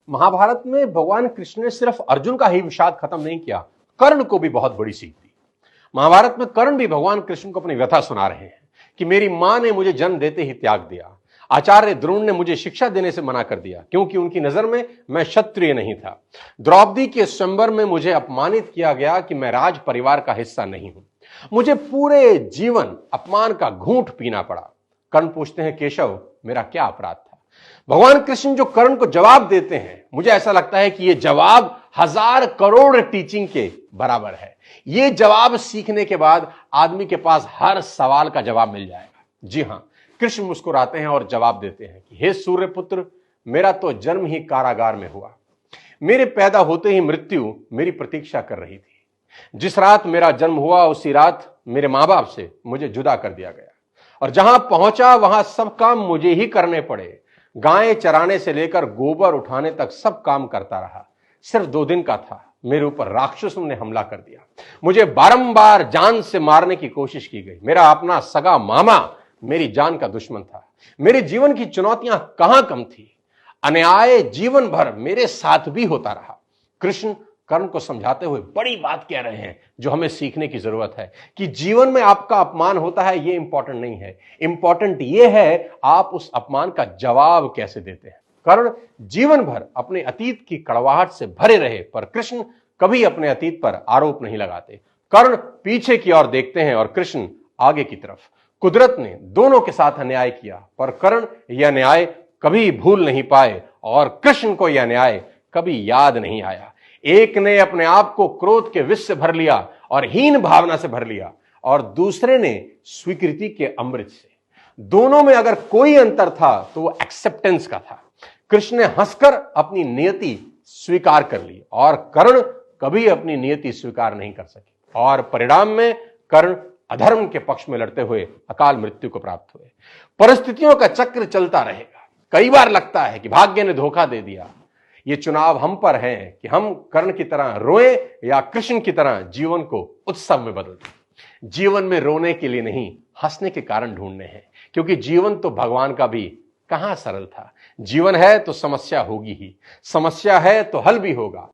महाभारत में भगवान कृष्ण ने सिर्फ अर्जुन का ही विषाद खत्म नहीं किया, कर्ण को भी बहुत बड़ी सीख दी। महाभारत में कर्ण भी भगवान कृष्ण को अपनी व्यथा सुना रहे हैं कि मेरी मां ने मुझे जन्म देते ही त्याग दिया, आचार्य द्रोण ने मुझे शिक्षा देने से मना कर दिया क्योंकि उनकी नजर में मैं क्षत्रिय नहीं था, द्रौपदी के स्वयंवर में मुझे अपमानित किया गया कि मैं राज परिवार का हिस्सा नहीं हूं, मुझे पूरे जीवन अपमान का घूंट पीना पड़ा। कर्ण पूछते हैं, केशव मेरा क्या अपराध था? भगवान कृष्ण जो कर्ण को जवाब देते हैं, मुझे ऐसा लगता है कि यह जवाब 1000 करोड़ टीचिंग के बराबर है। यह जवाब सीखने के बाद आदमी के पास हर सवाल का जवाब मिल जाएगा। जी हां, कृष्ण मुस्कुराते हैं और जवाब देते हैं कि हे सूर्य पुत्र, मेरा तो जन्म ही कारागार में हुआ, मेरे पैदा होते ही मृत्यु मेरी प्रतीक्षा कर रही थी। जिस रात मेरा जन्म हुआ उसी रात मेरे मां बाप से मुझे जुदा कर दिया गया और जहां पहुंचा वहां सब काम मुझे ही करने पड़े। गायें चराने से लेकर गोबर उठाने तक सब काम करता रहा। सिर्फ 2 दिन का था, मेरे ऊपर राक्षसों ने हमला कर दिया, मुझे बारंबार जान से मारने की कोशिश की गई। मेरा अपना सगा मामा मेरी जान का दुश्मन था। मेरे जीवन की चुनौतियां कहां कम थी, अन्याय जीवन भर मेरे साथ भी होता रहा। कृष्ण कर्ण को समझाते हुए बड़ी बात कह रहे हैं जो हमें सीखने की जरूरत है कि जीवन में आपका अपमान होता है, यह इंपॉर्टेंट नहीं है, इंपॉर्टेंट यह है आप उस अपमान का जवाब कैसे देते हैं। कर्ण जीवन भर अपने अतीत की कड़वाहट से भरे रहे, पर कृष्ण कभी अपने अतीत पर आरोप नहीं लगाते। कर्ण पीछे की ओर देखते हैं और कृष्ण आगे की तरफ। कुदरत ने दोनों के साथ अन्याय किया, पर कर्ण यह अन्याय कभी भूल नहीं पाए और कृष्ण को यह अन्याय कभी याद नहीं आया। एक ने अपने आप को क्रोध के विष से भर लिया और हीन भावना से भर लिया, और दूसरे ने स्वीकृति के अमृत से। दोनों में अगर कोई अंतर था तो वो एक्सेप्टेंस का था। कृष्ण ने हंसकर अपनी नियति स्वीकार कर ली और कर्ण कभी अपनी नियति स्वीकार नहीं कर सके, और परिणाम में कर्ण अधर्म के पक्ष में लड़ते हुए अकाल मृत्यु को प्राप्त हुए। परिस्थितियों का चक्र चलता रहेगा। कई बार लगता है कि भाग्य ने धोखा दे दिया। ये चुनाव हम पर है कि हम कर्ण की तरह रोएं या कृष्ण की तरह जीवन को उत्सव में बदल दें। जीवन में रोने के लिए नहीं, हंसने के कारण ढूंढने हैं, क्योंकि जीवन तो भगवान का भी कहां सरल था। जीवन है तो समस्या होगी ही, समस्या है तो हल भी होगा।